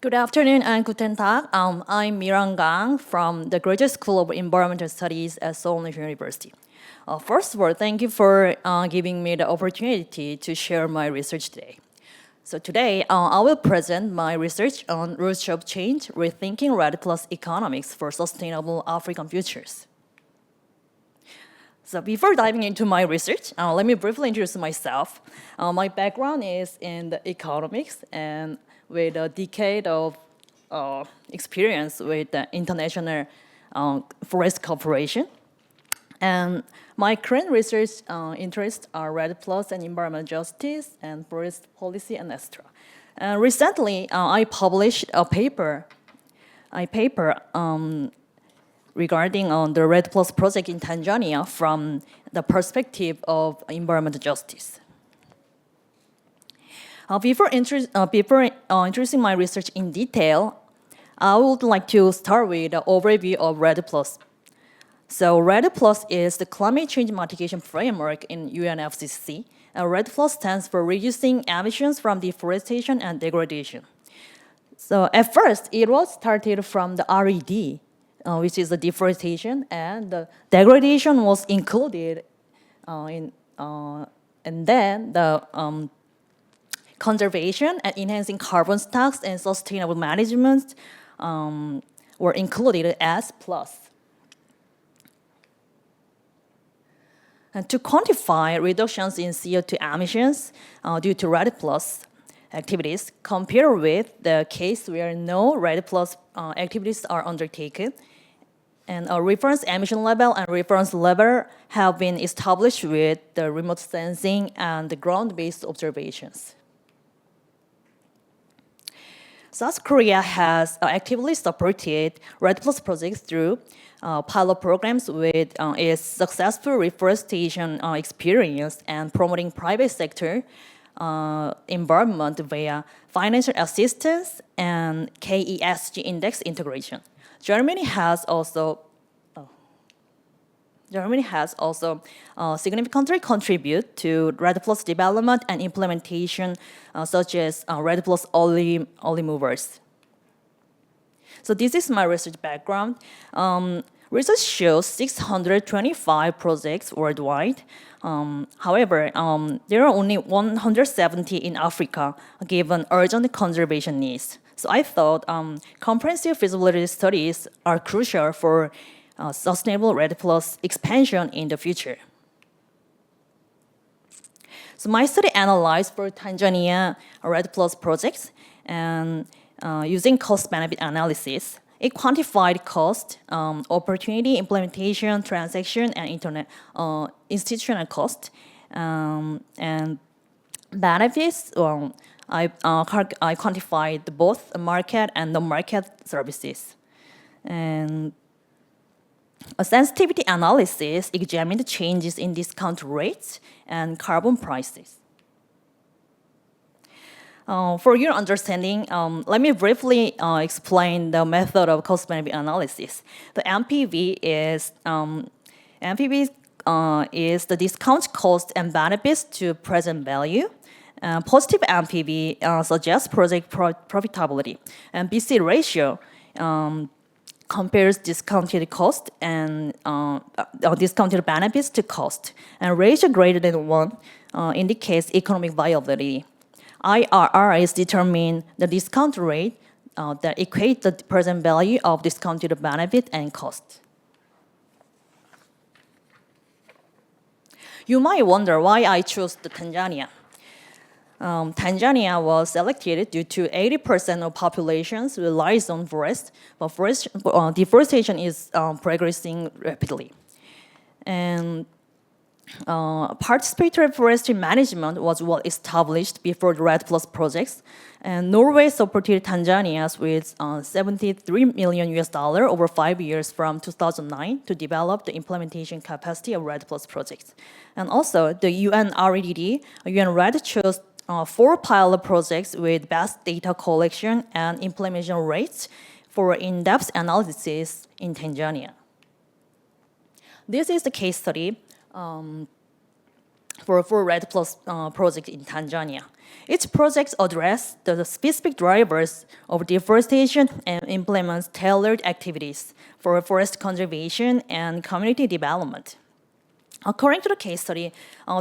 Good afternoon and guten Tag. I'm Mirang Gang from the Graduate School of Environmental Studies at Seoul National University. First of all, thank you for giving me the opportunity to share my research today. So today, I will present my research on roots of change, rethinking REDD+ economics for sustainable African futures. So before diving into my research, let me briefly introduce myself. My background is in the economics and with a decade of experience with the International Forest Corporation. And my current research interests are REDD+ and environmental justice and forest policy and etc. Recently, I published a paper regarding the REDD+ project in Tanzania from the perspective of environmental justice. Before introducing my research in detail, I would like to start with an overview of REDD+. So REDD+ is the climate change mitigation framework in UNFCCC. REDD+ stands for reducing emissions from deforestation and degradation. So at first, it was started from the REDD, which is the deforestation, and the degradation was included and then the conservation and enhancing carbon stocks and sustainable management were included as plus. And to quantify reductions in CO2 emissions due to REDD+ activities, compared with the case where no REDD+ activities are undertaken, and a reference emission level and reference level have been established with the remote sensing and the ground-based observations. South Korea has actively supported REDD+ projects through pilot programs with its successful reforestation experience and promoting private sector involvement via financial assistance and KESG index integration. Germany has also significantly contributed to REDD+ development and implementation, such as REDD+ early movers. So this is my research background. Research shows 625 projects worldwide. However, there are only 170 in Africa, given urgent conservation needs. So I thought comprehensive feasibility studies are crucial for sustainable REDD+ expansion in the future. So my study analyzed for Tanzania REDD+ projects and using cost-benefit analysis. It quantified cost, opportunity, implementation, transaction, and institutional cost, and benefits. I quantified both market and non-market services. And a sensitivity analysis examined changes in discount rates and carbon prices. For your understanding, let me briefly explain the method of cost-benefit analysis. The MPV is the discount cost and benefits to present value. Positive MPV suggests project profitability, and BC ratio compares discounted cost and discounted benefits to cost, and ratio greater than 1 indicates economic viability. IRR is determine the discount rate that equates the present value of discounted benefit and cost. You might wonder why I chose the Tanzania. Tanzania was selected due to 80% of populations relies on forest, but deforestation is progressing rapidly. And participatory forestry management was well established before the REDD+ projects, and Norway supported Tanzania with $73 million over 5 years from 2009 to develop the implementation capacity of REDD+ projects. And also, the UN REDD, UN-REDD chose 4 pilot projects with best data collection and implementation rates for in-depth analysis in Tanzania. This is the case study for REDD Plus project in Tanzania. Each project addresses the specific drivers of deforestation and implements tailored activities for forest conservation and community development. According to the case study,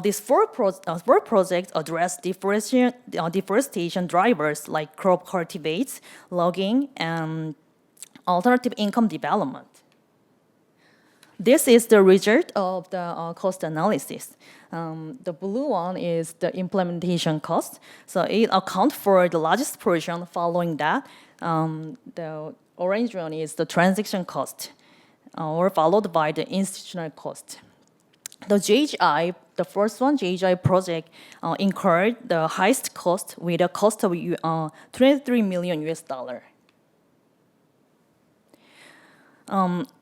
these four projects address deforestation drivers like crop cultivates, logging, and alternative income development. This is the result of the cost analysis. The blue one is the implementation cost. So it accounts for the largest portion. Following that, the orange one is the transaction cost, or followed by the institutional cost. The JHI, the first one, JHI project, incurred the highest cost with a cost of 23 million US dollar.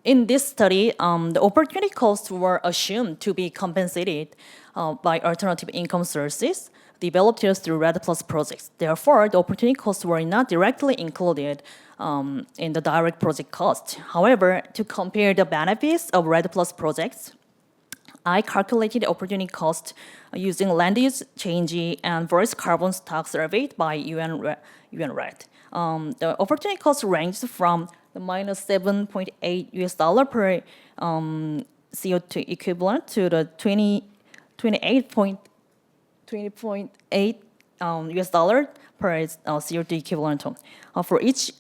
In this study, the opportunity costs were assumed to be compensated by alternative income sources developed through REDD Plus projects. Therefore, the opportunity costs were not directly included in the direct project cost. However, to compare the benefits of REDD Plus projects, I calculated the opportunity cost using land use change and various carbon stock surveyed by UN REDD. The opportunity cost ranged from the minus 7.8 US dollar per CO2 equivalent to the 20.8 US dollar per CO2 equivalent for each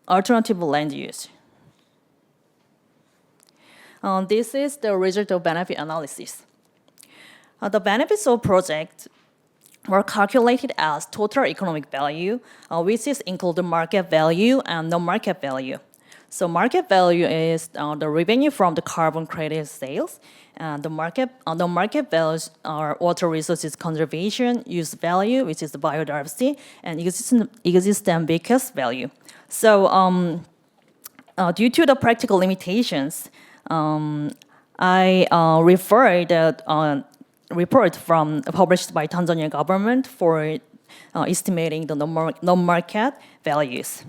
alternative land use. This is the result of benefit analysis. The benefits of project were calculated as total economic value, which is included market value and non-market value. So market value is the revenue from the carbon credit sales, and the non-market values are water resources conservation, use value, which is the biodiversity, and existing because value. So due to the practical limitations, I refer the report published by Tanzania government for estimating the non-market values.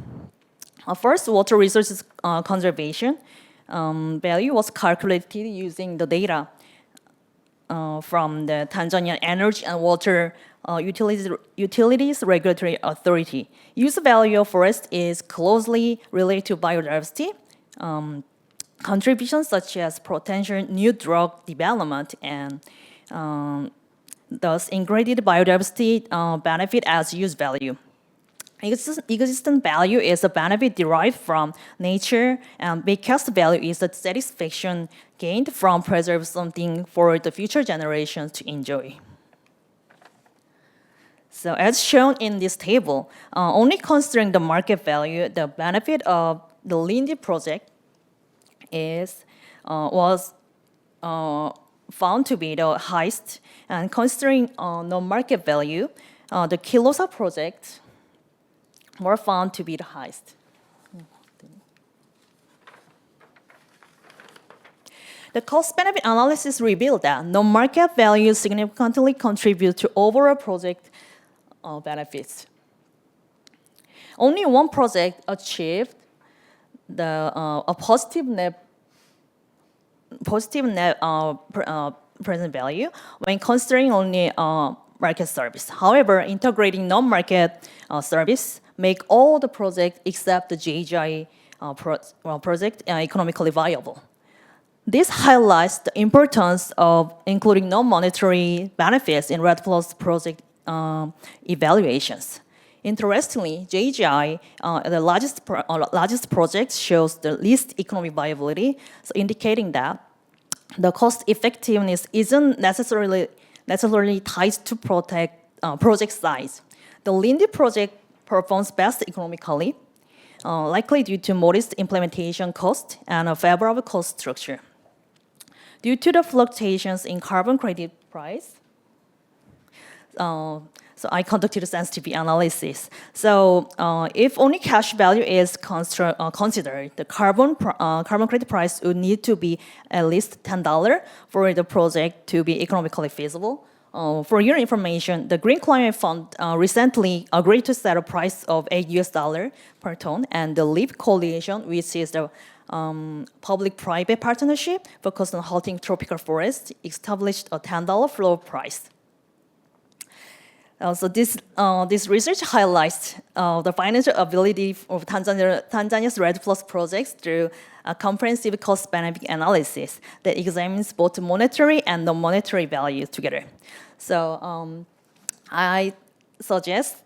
First, water resources conservation value was calculated using the data from the Tanzania Energy and Water Utilities Regulatory Authority. Use value of forest is closely related to biodiversity. Contributions such as potential new drug development and thus ingraded biodiversity benefit as use value. Existent value is a benefit derived from nature, and because value is the satisfaction gained from preserving something for the future generations to enjoy. So as shown in this table, only considering the market value, the benefit of the Lindy project was found to be the highest, and considering no market value, the Kilosa project were found to be the highest. The cost-benefit analysis revealed that no market value significantly contribute to overall project benefits. Only one project achieved a positive net present value when considering only market service. However, integrating non-market service make all the projects except the JHI project economically viable. This highlights the importance of including non-monetary benefits in REDD Plus project evaluations. Interestingly, JHI, the largest project, shows the least economic viability, so indicating that the cost effectiveness isn't necessarily tied to project size. The Lindy project performs best economically, likely due to modest implementation cost and a favorable cost structure. Due to the fluctuations in carbon credit price, so I conducted a sensitivity analysis. So if only cash value is considered, the carbon credit price would need to be at least $10 for the project to be economically feasible. For your information, the Green Climate Fund recently agreed to set a price of $8 per ton, and the LEAP Coalition, which is the public-private partnership focused on halting tropical forests, established a $10 floor price. So this research highlights the financial ability of Tanzania's REDD+ projects through a comprehensive cost-benefit analysis that examines both monetary and non-monetary values together. So I suggest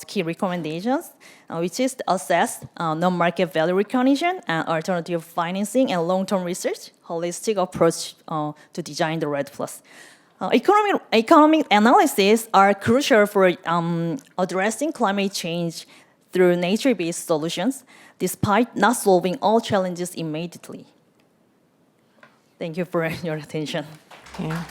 key recommendations, which is to assess non-market value recognition and alternative financing and long-term research, holistic approach to design the REDD+. Economic analysis are crucial for addressing climate change through nature-based solutions, despite not solving all challenges immediately. Thank you for your attention. Yeah.